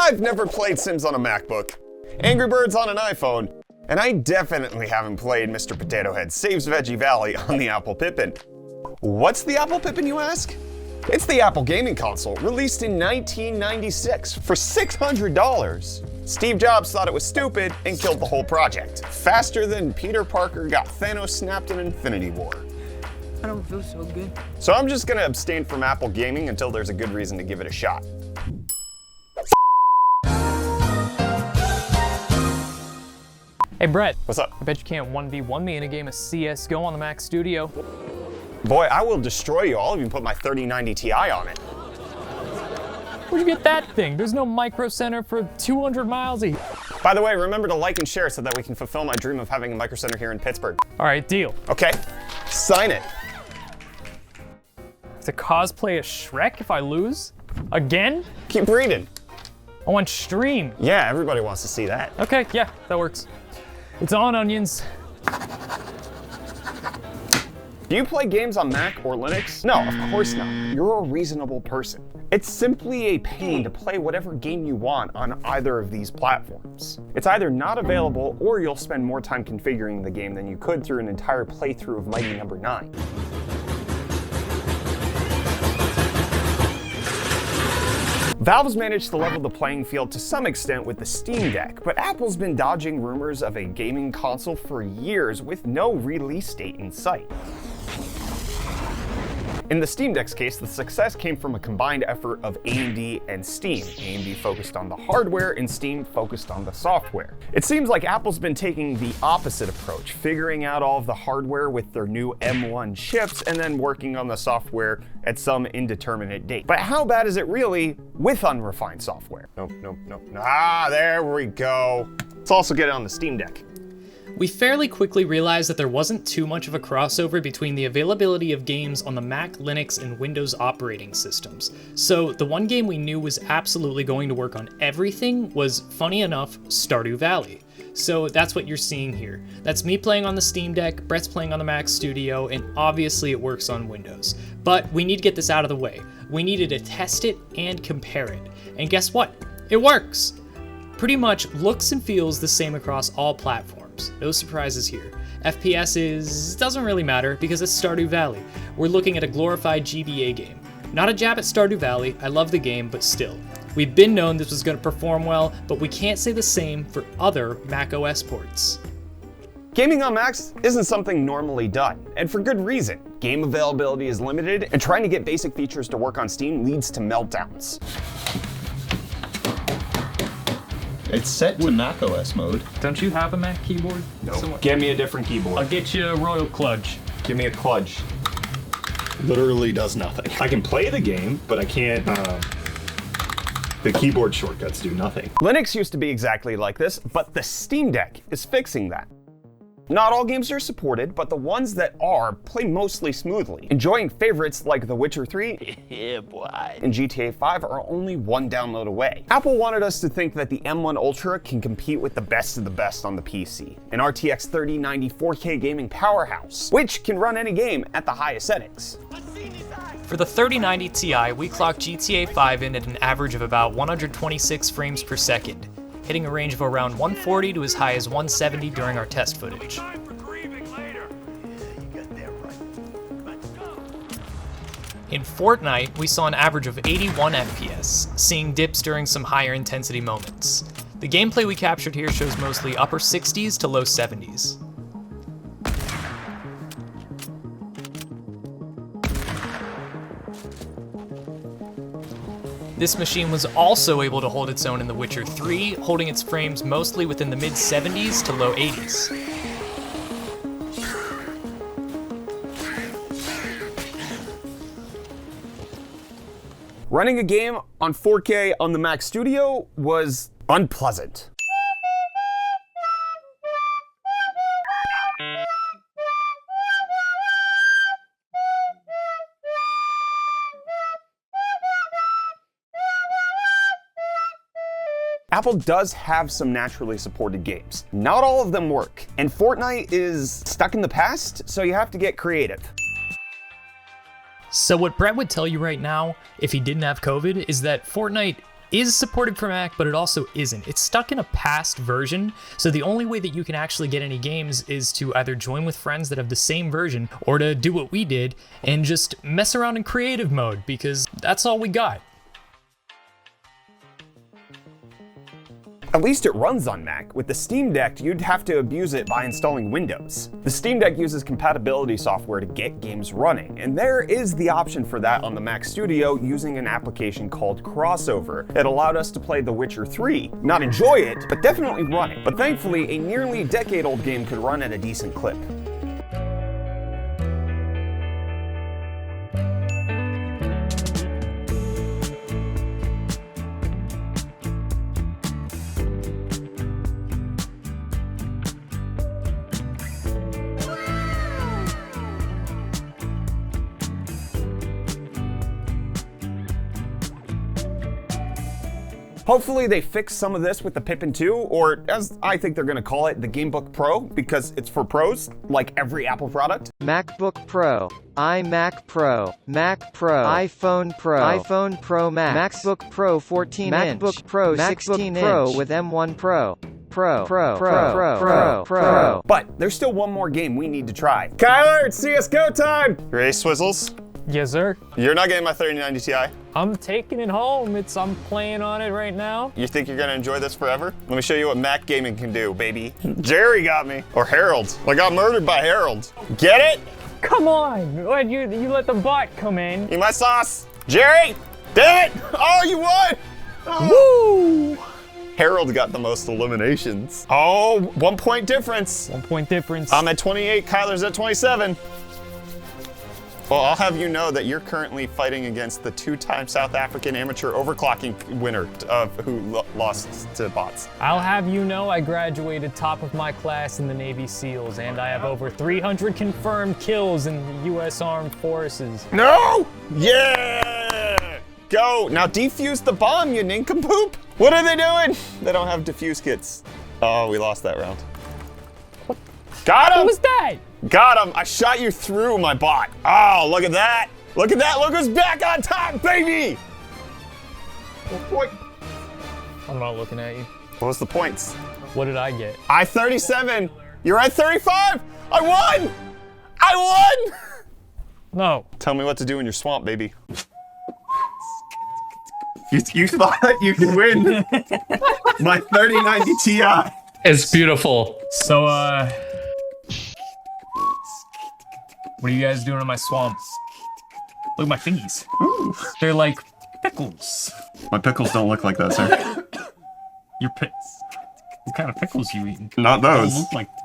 I've never played Sims on a MacBook, Angry Birds on an iPhone, and I definitely haven't played Mr. Potato Head Saves Veggie Valley on the Apple Pippin. What's the Apple Pippin, you ask? It's the Apple gaming console, released in 1996 for $600. Steve Jobs thought it was stupid and killed the whole project. Faster than Peter Parker got Thanos snapped in Infinity War. I don't feel so good. So I'm just gonna abstain from Apple gaming until there's a good reason to give it a shot. Hey Brett. What's up? I bet you can't 1v1 me in a game of CSGO on the Mac Studio. Boy, I will destroy you all if you put my 3090 Ti on it. Where'd you get that thing? There's no micro center for 200 miles a... By the way, remember to like and share so that we can fulfill my dream of having a micro center here in Pittsburgh. All right, deal. Okay, sign it. To cosplay as Shrek if I lose? Again? Keep reading. I want stream. Yeah, everybody wants to see that. Okay, yeah, that works. It's on, onions. Do you play games on Mac or Linux? No, of course not. You're a reasonable person. It's simply a pain to play whatever game you want on either of these platforms. It's either not available or you'll spend more time configuring the game than you could through an entire playthrough of Mighty No. 9. Valve's managed to level the playing field to some extent with the Steam Deck, but Apple's been dodging rumors of a gaming console for years with no release date in sight. In the Steam Deck's case, the success came from a combined effort of AMD and Steam. AMD focused on the hardware and Steam focused on the software. It seems like Apple's been taking the opposite approach, figuring out all of the hardware with their new M1 chips and then working on the software at some indeterminate date. But how bad is it really with unrefined software? Nope. Ah, there we go. Let's also get it on the Steam Deck. We fairly quickly realized that there wasn't too much of a crossover between the availability of games on the Mac, Linux, and Windows operating systems. So the one game we knew was absolutely going to work on everything was, funny enough, Stardew Valley. So that's what you're seeing here. That's me playing on the Steam Deck, Brett's playing on the Mac Studio, and obviously it works on Windows. But we need to get this out of the way. We needed to test it and compare it. And guess what? It works! Pretty much looks and feels the same across all platforms. No surprises here. FPS doesn't really matter because it's Stardew Valley. We're looking at a glorified GBA game. Not a jab at Stardew Valley, I love the game, but still. We've been known this was going to perform well, but we can't say the same for other macOS ports. Gaming on Macs isn't something normally done, and for good reason. Game availability is limited, and trying to get basic features to work on Steam leads to meltdowns. It's set to macOS mode. Don't you have a Mac keyboard? No. Get me a different keyboard. I'll get you a Royal Kludge. Give me a Kludge. Literally does nothing. I can play the game, but I can't, the keyboard shortcuts do nothing. Linux used to be exactly like this, but the Steam Deck is fixing that. Not all games are supported, but the ones that are play mostly smoothly. Enjoying favorites like The Witcher 3 Yeah, boy. and GTA 5 are only one download away. Apple wanted us to think that the M1 Ultra can compete with the best of the best on the PC, an RTX 3090 4K gaming powerhouse, which can run any game at the highest settings. For the 3090 Ti, we clocked GTA 5 in at an average of about 126 frames per second, hitting a range of around 140 to as high as 170 during our test footage. In Fortnite, we saw an average of 81 FPS, seeing dips during some higher intensity moments. The gameplay we captured here shows mostly upper 60s to low 70s. This machine was also able to hold its own in The Witcher 3, holding its frames mostly within the mid-70s to low 80s. Running a game on 4K on the Mac Studio was unpleasant. Apple does have some naturally supported games. Not all of them work, and Fortnite is stuck in the past, so you have to get creative. So what Brett would tell you right now, if he didn't have COVID, is that Fortnite is supported for Mac, but it also isn't. It's stuck in a past version, so the only way that you can actually get any games is to either join with friends that have the same version, or to do what we did and just mess around in creative mode, because that's all we got. At least it runs on Mac. With the Steam Deck, you'd have to abuse it by installing Windows. The Steam Deck uses compatibility software to get games running, and there is the option for that on the Mac Studio using an application called Crossover that allowed us to play The Witcher 3. Not enjoy it, but definitely run it. But thankfully, a nearly decade-old game could run at a decent clip. Hopefully they fix some of this with the Pippin 2, or as I think they're gonna call it, the Gamebook Pro, because it's for pros, like every Apple product. MacBook Pro, iMac Pro, Mac Pro, iPhone Pro, iPhone Pro Max, MacBook Pro 14-inch, MacBook Pro 16-inch, Pro with M1 Pro. Pro. But there's still one more game we need to try. Kyler, it's CSGO time! You ready, Swizzles? Yes, sir. You're not getting my 3090 Ti. I'm taking it home. I'm playing on it right now. You think you're gonna enjoy this forever? Let me show you what Mac gaming can do, baby. Jerry got me. Or Harold. I got murdered by Harold. Get it? Come on! What, you let the bot come in. Eat my sauce. Jerry! Damn it! Oh, you won! Oh. Woo! Harold got the most eliminations. Oh, 1 point difference. 1 point difference. I'm at 28, Kyler's at 27. Well, I'll have you know that you're currently fighting against the 2-time South African amateur overclocking winner who lost to bots. I'll have you know I graduated top of my class in the Navy SEALs, and I have over 300 confirmed kills in the U.S. Armed Forces. No! Yeah! Go! Now defuse the bomb, you nincompoop! What are they doing? They don't have defuse kits. Oh, we lost that round. What? Got him! What was that? Got him! I shot you through my bot. Oh, look at that! Look at that! Look who's back on top, baby! What? I'm not looking at you. What was the points? What did I get? I 37. You're at 35. I won! I won! No. Tell me what to do in your swamp, baby. You thought you could win my 3090 Ti. It's beautiful. So, what are you guys doing in my swamp? Look at my thingies. Ooh. They're like pickles. My pickles don't look like that, sir. Your what kind of pickles you eating? Not They those. don't look like this.